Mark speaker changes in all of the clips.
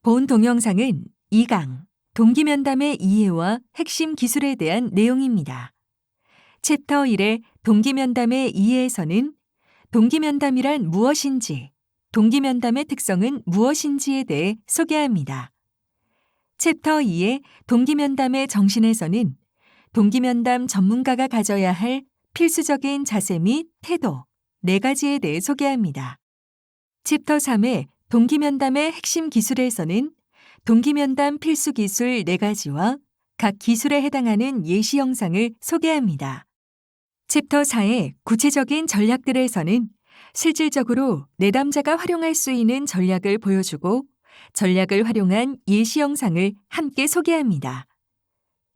Speaker 1: 본 동영상은 2강 동기면담의 이해와 핵심 기술에 대한 내용입니다. 챕터 1의 동기면담의 이해에서는 동기면담이란 무엇인지, 동기면담의 특성은 무엇인지에 대해 소개합니다. 챕터 2의 동기면담의 정신에서는 동기면담 전문가가 가져야 할 필수적인 자세 및 태도 4가지에 대해 소개합니다. 챕터 3의 동기면담의 핵심 기술에서는 동기면담 필수 기술 4가지와 각 기술에 해당하는 예시 영상을 소개합니다. 챕터 4의 구체적인 전략들에서는 실질적으로 내담자가 활용할 수 있는 전략을 보여주고 전략을 활용한 예시 영상을 함께 소개합니다.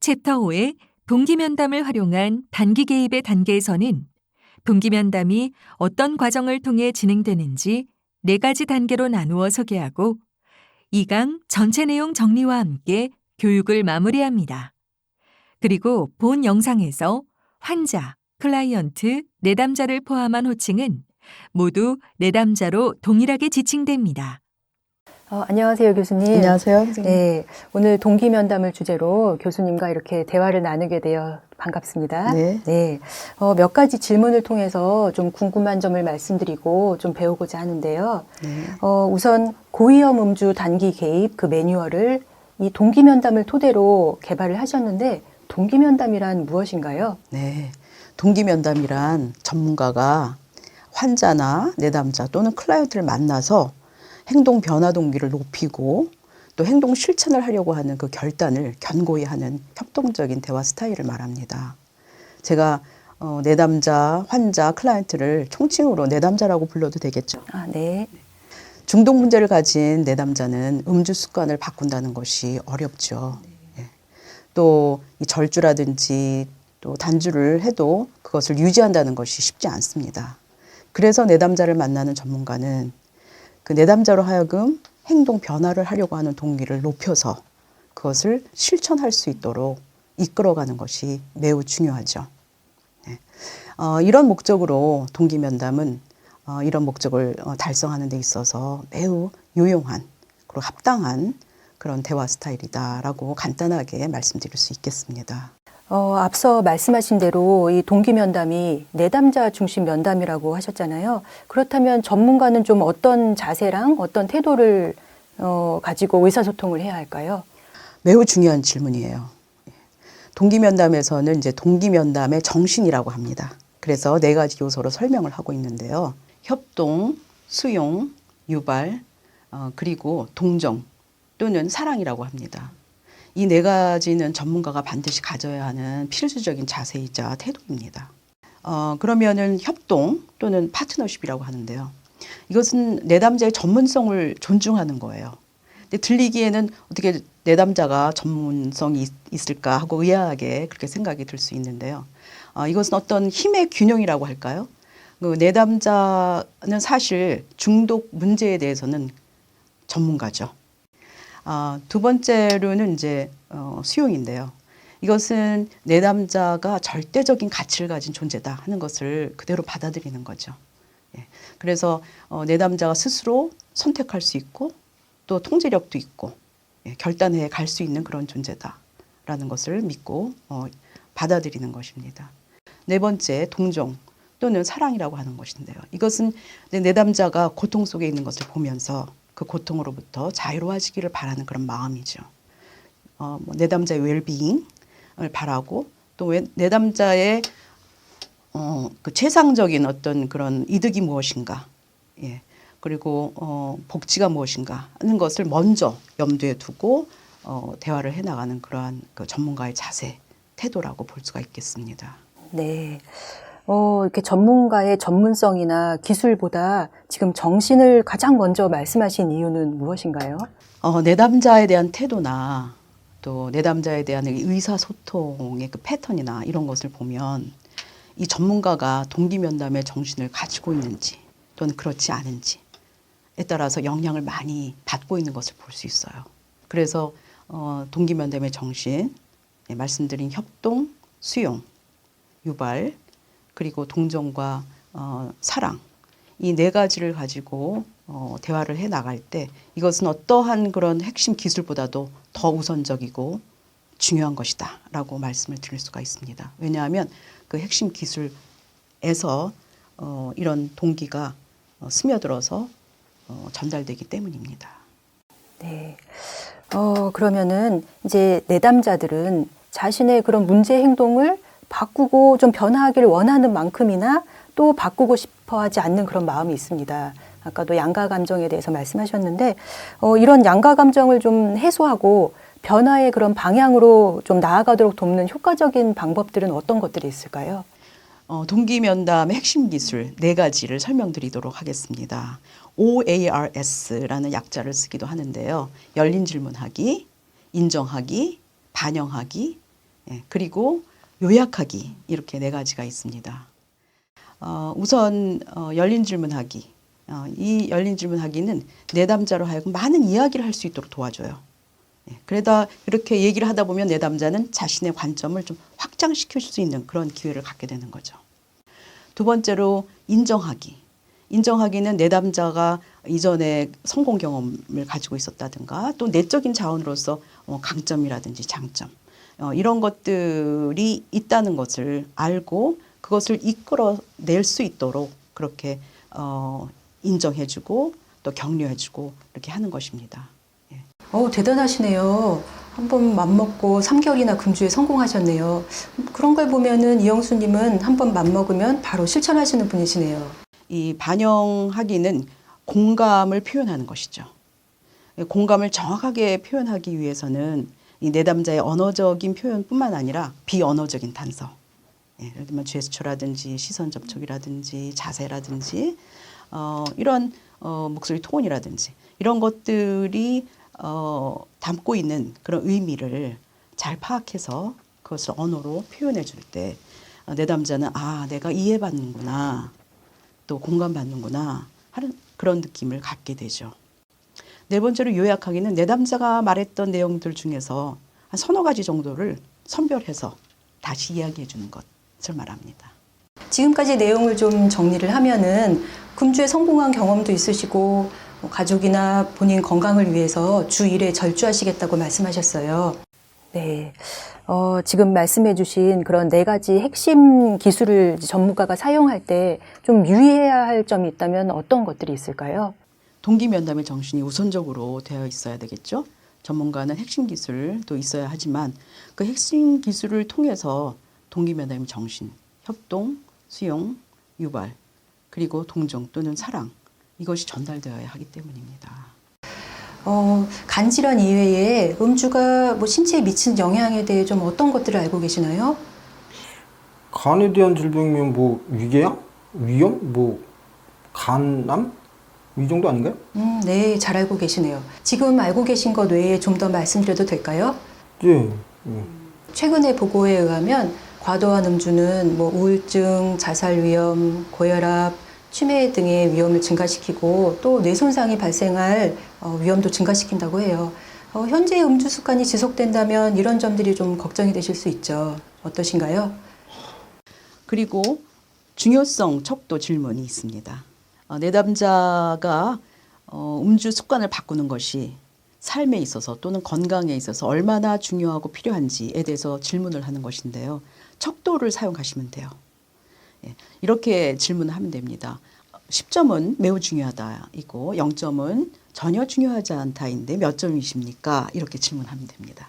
Speaker 1: 챕터 5의 동기면담을 활용한 단기 개입의 단계에서는 동기면담이 어떤 과정을 통해 진행되는지 4가지 단계로 나누어 소개하고 2강 전체 내용 정리와 함께 교육을 마무리합니다. 그리고 본 영상에서 환자, 클라이언트, 내담자를 포함한 호칭은 모두 내담자로 동일하게 지칭됩니다.
Speaker 2: 안녕하세요, 교수님.
Speaker 3: 안녕하세요, 선생님.
Speaker 2: 네, 오늘 동기면담을 주제로 교수님과 이렇게 대화를 나누게 되어 반갑습니다.
Speaker 3: 네.
Speaker 2: 몇 가지 질문을 통해서 좀 궁금한 점을 말씀드리고 좀 배우고자 하는데요.
Speaker 3: 네.
Speaker 2: 우선 고위험 음주 단기 개입 그 매뉴얼을 이 동기면담을 토대로 개발을 하셨는데 동기면담이란 무엇인가요?
Speaker 3: 네. 동기면담이란 전문가가 환자나 내담자 또는 클라이언트를 만나서 행동 변화 동기를 높이고 또 행동 실천을 하려고 하는 그 결단을 견고히 하는 협동적인 대화 스타일을 말합니다. 제가 내담자, 환자, 클라이언트를 총칭으로 내담자라고 불러도 되겠죠?
Speaker 2: 네.
Speaker 3: 중독 문제를 가진 내담자는 음주 습관을 바꾼다는 것이 어렵죠. 예. 또 이 절주라든지 또 단주를 해도 그것을 유지한다는 것이 쉽지 않습니다. 그래서 내담자를 만나는 전문가는 그 내담자로 하여금 행동 변화를 하려고 하는 동기를 높여서 그것을 실천할 수 있도록 이끌어가는 것이 매우 중요하죠. 네. 이런 목적으로 동기면담은 이런 목적을 달성하는 데 있어서 매우 유용한 그리고 합당한 그런 대화 스타일이다라고 간단하게 말씀드릴 수 있겠습니다.
Speaker 2: 앞서 말씀하신 대로 이 동기면담이 내담자 중심 면담이라고 하셨잖아요. 그렇다면 전문가는 좀 어떤 자세랑 어떤 태도를 가지고 의사소통을 해야 할까요?
Speaker 3: 매우 중요한 질문이에요. 동기면담에서는 이제 동기면담의 정신이라고 합니다. 그래서 4가지 요소로 설명을 하고 있는데요. 협동, 수용, 유발, 그리고 동정 또는 사랑이라고 합니다. 이 4가지는 전문가가 반드시 가져야 하는 필수적인 자세이자 태도입니다. 그러면은 협동 또는 파트너십이라고 하는데요. 이것은 내담자의 전문성을 존중하는 거예요. 근데 들리기에는 어떻게 내담자가 전문성이 있을까 하고 의아하게 그렇게 생각이 들 수 있는데요. 이것은 어떤 힘의 균형이라고 할까요? 그 내담자는 사실 중독 문제에 대해서는 전문가죠. 2번째로는 이제 수용인데요. 이것은 내담자가 절대적인 가치를 가진 존재다 하는 것을 그대로 받아들이는 거죠. 예. 그래서 내담자가 스스로 선택할 수 있고 또 통제력도 있고 결단해 갈 수 있는 그런 존재다라는 것을 믿고 받아들이는 것입니다. 4번째, 동정 또는 사랑이라고 하는 것인데요. 이것은 내담자가 고통 속에 있는 것을 보면서 그 고통으로부터 자유로워지기를 바라는 그런 마음이죠. 내담자의 웰빙을 바라고 또 내담자의 그 최상적인 어떤 그런 이득이 무엇인가, 예. 그리고 복지가 무엇인가 하는 것을 먼저 염두에 두고 대화를 해나가는 그러한 그 전문가의 자세, 태도라고 볼 수가 있겠습니다.
Speaker 2: 네. 이렇게 전문가의 전문성이나 기술보다 지금 정신을 가장 먼저 말씀하신 이유는 무엇인가요?
Speaker 3: 내담자에 대한 태도나 또 내담자에 대한 의사소통의 그 패턴이나 이런 것을 보면 이 전문가가 동기면담의 정신을 가지고 있는지 또는 그렇지 않은지에 따라서 영향을 많이 받고 있는 것을 볼 수 있어요. 그래서 동기면담의 정신, 말씀드린 협동, 수용, 유발, 그리고 동정과 사랑 이 네 가지를 가지고 대화를 해 나갈 때 이것은 어떠한 그런 핵심 기술보다도 더 우선적이고 중요한 것이다라고 말씀을 드릴 수가 있습니다. 왜냐하면 그 핵심 기술에서 이런 동기가 스며들어서 전달되기 때문입니다.
Speaker 2: 네. 그러면은 이제 내담자들은 자신의 그런 문제 행동을 바꾸고 좀 변화하기를 원하는 만큼이나 또 바꾸고 싶어 하지 않는 그런 마음이 있습니다. 아까도 양가 감정에 대해서 말씀하셨는데, 이런 양가 감정을 좀 해소하고 변화의 그런 방향으로 좀 나아가도록 돕는 효과적인 방법들은 어떤 것들이 있을까요?
Speaker 3: 동기면담의 핵심 기술 네 가지를 설명드리도록 하겠습니다. OARS라는 약자를 쓰기도 하는데요. 열린 질문하기, 인정하기, 반영하기, 그리고 요약하기 이렇게 네 가지가 있습니다. 우선 열린 질문하기. 이 열린 질문하기는 내담자로 하여금 많은 이야기를 할 수 있도록 도와줘요. 그러다 이렇게 얘기를 하다 보면 내담자는 자신의 관점을 좀 확장시킬 수 있는 그런 기회를 갖게 되는 거죠. 두 번째로 인정하기. 인정하기는 내담자가 이전에 성공 경험을 가지고 있었다든가 또 내적인 자원으로서 강점이라든지 장점 이런 것들이 있다는 것을 알고 그것을 이끌어낼 수 있도록 그렇게 인정해주고 또 격려해주고 이렇게 하는 것입니다.
Speaker 2: 대단하시네요. 한번 맘먹고 3개월이나 금주에 성공하셨네요. 그런 걸 보면은 이영수님은 한번 맘먹으면 바로 실천하시는 분이시네요.
Speaker 3: 이 반영하기는 공감을 표현하는 것이죠. 공감을 정확하게 표현하기 위해서는 이 내담자의 언어적인 표현뿐만 아니라 비언어적인 단서, 예를 들면 제스처라든지 시선 접촉이라든지 자세라든지 이런 목소리 톤이라든지 이런 것들이 담고 있는 그런 의미를 잘 파악해서 그것을 언어로 표현해 줄 때 내담자는 내가 이해받는구나 또 공감받는구나 하는 그런 느낌을 갖게 되죠. 네 번째로 요약하기는 내담자가 말했던 내용들 중에서 한 서너 가지 정도를 선별해서 다시 이야기해 주는 것을 말합니다.
Speaker 2: 지금까지 내용을 좀 정리를 하면은 금주에 성공한 경험도 있으시고 가족이나 본인 건강을 위해서 주 1회 절주하시겠다고 말씀하셨어요. 네. 지금 말씀해 주신 그런 네 가지 핵심 기술을 전문가가 사용할 때 좀 유의해야 할 점이 있다면 어떤 것들이 있을까요?
Speaker 3: 동기면담의 정신이 우선적으로 되어 있어야 되겠죠. 전문가는 핵심 기술도 있어야 하지만 그 핵심 기술을 통해서 동기면담의 정신, 협동, 수용, 유발, 그리고 동정 또는 사랑 이것이 전달되어야 하기 때문입니다.
Speaker 2: 간질환 이외에 음주가 신체에 미치는 영향에 대해 좀 어떤 것들을 알고 계시나요?
Speaker 4: 간에 대한 질병이면 위궤양? 위염? 간암? 이 정도 아닌가요?
Speaker 2: 네, 잘 알고 계시네요. 지금 알고 계신 것 외에 좀 더 말씀드려도 될까요?
Speaker 4: 예.
Speaker 2: 최근의 보고에 의하면 과도한 음주는 우울증, 자살 위험, 고혈압, 치매 등의 위험을 증가시키고 또 뇌 손상이 발생할 위험도 증가시킨다고 해요. 현재 음주 습관이 지속된다면 이런 점들이 좀 걱정이 되실 수 있죠. 어떠신가요?
Speaker 3: 그리고 중요성 척도 질문이 있습니다. 내담자가 음주 습관을 바꾸는 것이 삶에 있어서 또는 건강에 있어서 얼마나 중요하고 필요한지에 대해서 질문을 하는 것인데요. 척도를 사용하시면 돼요. 이렇게 질문하면 됩니다. 10점은 매우 중요하다이고 0점은 전혀 중요하지 않다인데 몇 점이십니까? 이렇게 질문하면 됩니다.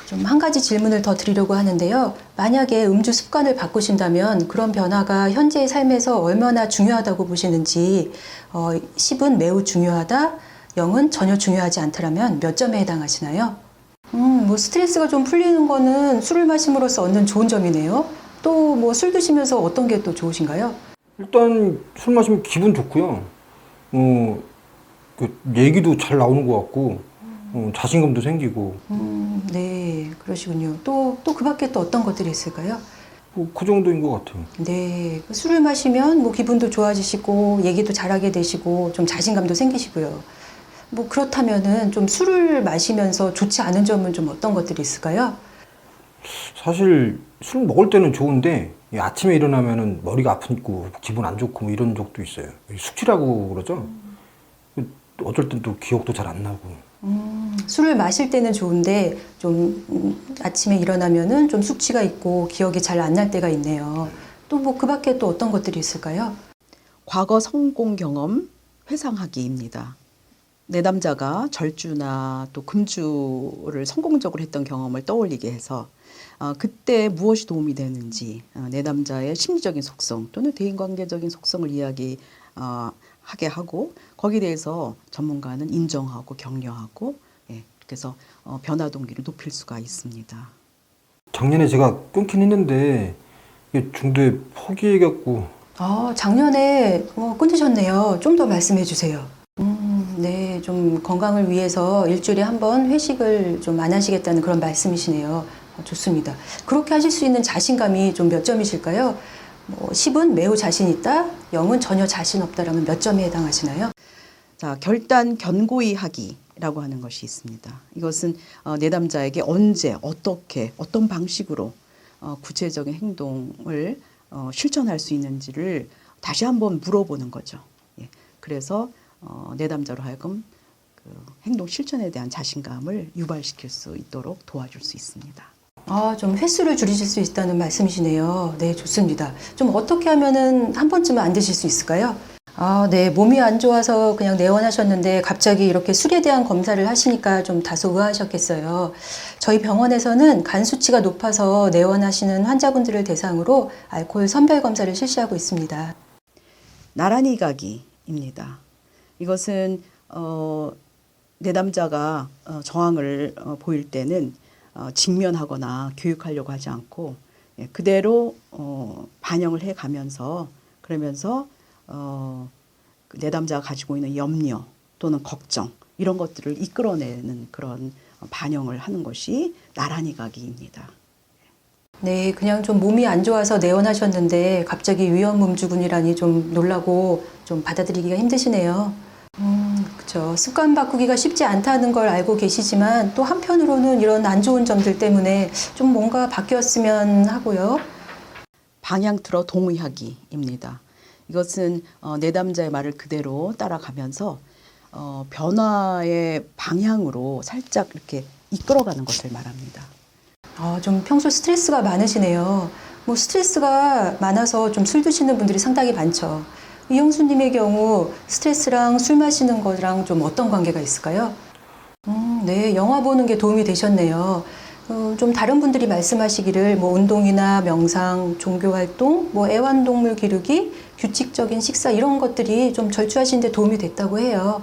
Speaker 2: 좀 한 가지 질문을 더 드리려고 하는데요. 만약에 음주 습관을 바꾸신다면 그런 변화가 현재의 삶에서 얼마나 중요하다고 보시는지 10은 매우 중요하다, 0은 전혀 중요하지 않다라면 몇 점에 해당하시나요? 스트레스가 좀 풀리는 거는 술을 마심으로써 얻는 좋은 점이네요. 또 술 드시면서 어떤 게 또 좋으신가요?
Speaker 4: 일단 술 마시면 기분 좋고요. 얘기도 잘 나오는 것 같고 자신감도 생기고
Speaker 2: 네, 그러시군요. 또 그 밖에 또 어떤 것들이 있을까요?
Speaker 4: 그 정도인 것 같아요.
Speaker 2: 네, 술을 마시면 기분도 좋아지시고 얘기도 잘하게 되시고 좀 자신감도 생기시고요. 그렇다면은 좀 술을 마시면서 좋지 않은 점은 좀 어떤 것들이 있을까요?
Speaker 4: 사실 술 먹을 때는 좋은데 이 아침에 일어나면은 머리가 아프고 기분 안 좋고 뭐 이런 적도 있어요. 숙취라고 그러죠. 어쩔 땐 또 기억도 잘 안 나고.
Speaker 2: 술을 마실 때는 좋은데 좀 아침에 일어나면은 좀 숙취가 있고 기억이 잘 안 날 때가 있네요. 또 뭐 그 밖에 또 어떤 것들이 있을까요?
Speaker 3: 과거 성공 경험 회상하기입니다. 내담자가 절주나 또 금주를 성공적으로 했던 경험을 떠올리게 해서 그때 무엇이 도움이 되는지 내담자의 심리적인 속성 또는 대인관계적인 속성을 하게 하고 거기에 대해서 전문가는 인정하고 격려하고 그래서 변화 동기를 높일 수가 있습니다.
Speaker 4: 작년에 제가 끊긴 했는데 이게 중도에 포기해갖고
Speaker 2: 작년에 끊으셨네요. 좀 더 말씀해 주세요. 네, 좀 건강을 위해서 일주일에 한 번 회식을 좀 안 하시겠다는 그런 말씀이시네요. 좋습니다. 그렇게 하실 수 있는 자신감이 좀 몇 점이실까요? 10은 매우 자신 있다, 0은 전혀 자신 없다라면 몇 점에 해당하시나요?
Speaker 3: 자, 결단 견고히 하기라고 하는 것이 있습니다. 이것은 내담자에게 언제, 어떻게, 어떤 방식으로 구체적인 행동을 실천할 수 있는지를 다시 한번 물어보는 거죠. 예. 그래서 내담자로 하여금 그 행동 실천에 대한 자신감을 유발시킬 수 있도록 도와줄 수 있습니다.
Speaker 2: 좀 횟수를 줄이실 수 있다는 말씀이시네요. 네, 좋습니다. 좀 어떻게 하면은 한 번쯤은 안 드실 수 있을까요? 네, 몸이 안 좋아서 그냥 내원하셨는데 갑자기 이렇게 술에 대한 검사를 하시니까 좀 다소 의아하셨겠어요. 저희 병원에서는 간 수치가 높아서 내원하시는 환자분들을 대상으로 알코올 선별 검사를 실시하고 있습니다.
Speaker 3: 나란히 가기입니다. 이것은 내담자가 저항을 보일 때는 직면하거나 교육하려고 하지 않고 그대로 반영을 해가면서 그러면서 내담자가 가지고 있는 염려 또는 걱정 이런 것들을 이끌어내는 그런 반영을 하는 것이 나란히 가기입니다.
Speaker 2: 네, 그냥 좀 몸이 안 좋아서 내원하셨는데 갑자기 위험음주군이라니 좀 놀라고 좀 받아들이기가 힘드시네요. 그렇죠. 습관 바꾸기가 쉽지 않다는 걸 알고 계시지만 또 한편으로는 이런 안 좋은 점들 때문에 좀 뭔가 바뀌었으면 하고요.
Speaker 3: 방향 틀어 동의하기입니다. 이것은 내담자의 말을 그대로 따라가면서 변화의 방향으로 살짝 이렇게 이끌어가는 것을 말합니다.
Speaker 2: 좀 평소 스트레스가 많으시네요. 뭐 스트레스가 많아서 좀 술 드시는 분들이 상당히 많죠. 이영수님의 경우 스트레스랑 술 마시는 거랑 좀 어떤 관계가 있을까요? 네, 영화 보는 게 도움이 되셨네요. 좀 다른 분들이 말씀하시기를 뭐 운동이나 명상, 종교 활동, 뭐 애완동물 기르기, 규칙적인 식사 이런 것들이 좀 절주하시는 데 도움이 됐다고 해요.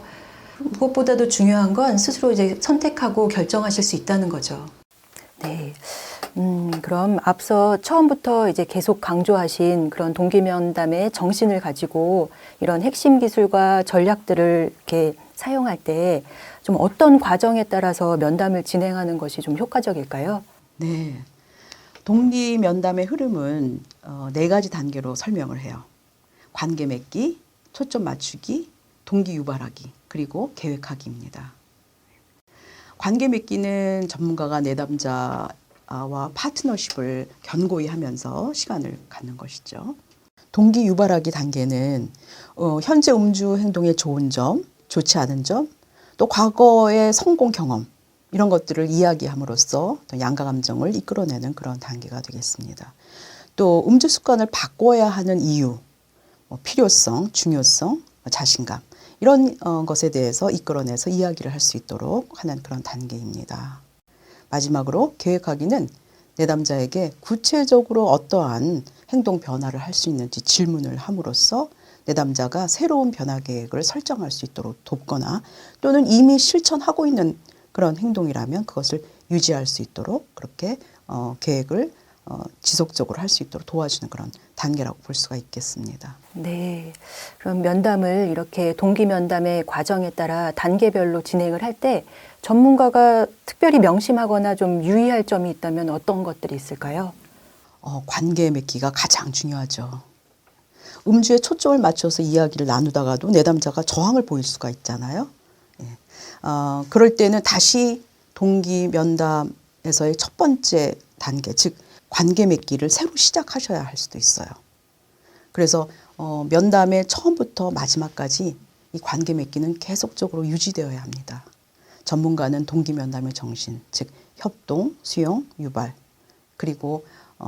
Speaker 2: 무엇보다도 중요한 건 스스로 이제 선택하고 결정하실 수 있다는 거죠. 네. 그럼 앞서 처음부터 이제 계속 강조하신 그런 동기면담의 정신을 가지고 이런 핵심 기술과 전략들을 이렇게 사용할 때 좀 어떤 과정에 따라서 면담을 진행하는 것이 좀 효과적일까요?
Speaker 3: 네. 동기 면담의 흐름은 4가지 단계로 설명을 해요. 관계 맺기, 초점 맞추기, 동기 유발하기, 그리고 계획하기입니다. 관계 맺기는 전문가가 내담자와 파트너십을 견고히 하면서 시간을 갖는 것이죠. 동기 유발하기 단계는 현재 음주 행동의 좋은 점, 좋지 않은 점, 또 과거의 성공 경험 이런 것들을 이야기함으로써 또 양가 감정을 이끌어내는 그런 단계가 되겠습니다. 또 음주 습관을 바꿔야 하는 이유, 필요성, 중요성, 자신감 이런 것에 대해서 이끌어내서 이야기를 할 수 있도록 하는 그런 단계입니다. 마지막으로 계획하기는 내담자에게 구체적으로 어떠한 행동 변화를 할 수 있는지 질문을 함으로써 내담자가 새로운 변화 계획을 설정할 수 있도록 돕거나 또는 이미 실천하고 있는 그런 행동이라면 그것을 유지할 수 있도록 그렇게 계획을 지속적으로 할 수 있도록 도와주는 그런 단계라고 볼 수가 있겠습니다.
Speaker 2: 네. 그럼 면담을 이렇게 동기 면담의 과정에 따라 단계별로 진행을 할 때 전문가가 특별히 명심하거나 좀 유의할 점이 있다면 어떤 것들이 있을까요?
Speaker 3: 관계 맺기가 가장 중요하죠. 음주에 초점을 맞춰서 이야기를 나누다가도 내담자가 저항을 보일 수가 있잖아요. 예. 그럴 때는 다시 동기 면담에서의 첫 번째 단계, 즉 관계 맺기를 새로 시작하셔야 할 수도 있어요. 그래서 면담의 처음부터 마지막까지 이 관계 맺기는 계속적으로 유지되어야 합니다. 전문가는 동기 면담의 정신, 즉 협동, 수용, 유발, 그리고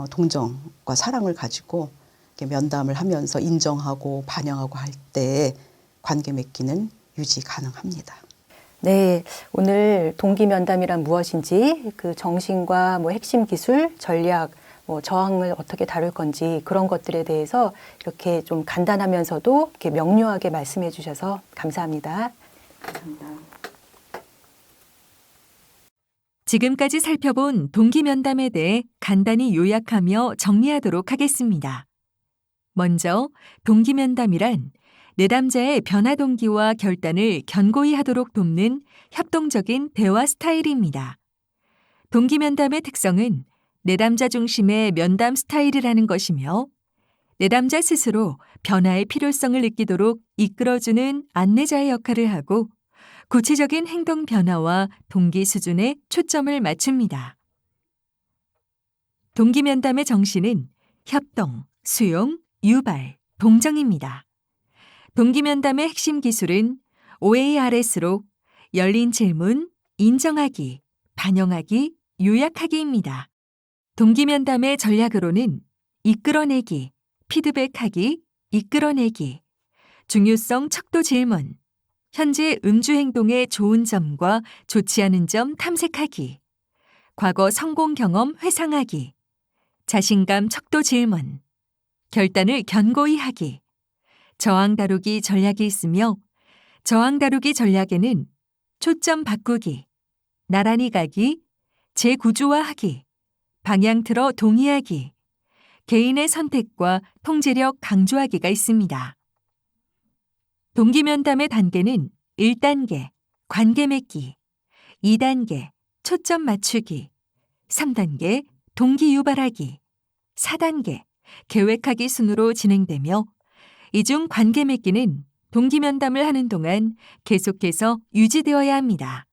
Speaker 3: 동정과 사랑을 가지고 이렇게 면담을 하면서 인정하고 반영하고 할 때 관계 맺기는 유지 가능합니다.
Speaker 2: 네, 오늘 동기 면담이란 무엇인지 그 정신과 뭐 핵심 기술, 전략, 뭐 저항을 어떻게 다룰 건지 그런 것들에 대해서 이렇게 좀 간단하면서도 이렇게 명료하게 말씀해 주셔서 감사합니다. 감사합니다.
Speaker 1: 지금까지 살펴본 동기면담에 대해 간단히 요약하며 정리하도록 하겠습니다. 먼저 동기면담이란 내담자의 변화 동기와 결단을 견고히 하도록 돕는 협동적인 대화 스타일입니다. 동기면담의 특성은 내담자 중심의 면담 스타일이라는 것이며 내담자 스스로 변화의 필요성을 느끼도록 이끌어주는 안내자의 역할을 하고 구체적인 행동 변화와 동기 수준에 초점을 맞춥니다. 동기면담의 정신은 협동, 수용, 유발, 동정입니다. 동기면담의 핵심 기술은 OARS로 열린 질문, 인정하기, 반영하기, 요약하기입니다. 동기면담의 전략으로는 이끌어내기, 피드백하기, 이끌어내기, 중요성 척도 질문, 현재 음주 행동의 좋은 점과 좋지 않은 점 탐색하기, 과거 성공 경험 회상하기, 자신감 척도 질문, 결단을 견고히 하기, 저항 다루기 전략이 있으며 저항 다루기 전략에는 초점 바꾸기, 나란히 가기, 재구조화하기, 방향 틀어 동의하기, 개인의 선택과 통제력 강조하기가 있습니다. 동기면담의 단계는 1단계, 관계 맺기, 2단계, 초점 맞추기, 3단계, 동기 유발하기, 4단계, 계획하기 순으로 진행되며 이 중 관계 맺기는 동기면담을 하는 동안 계속해서 유지되어야 합니다.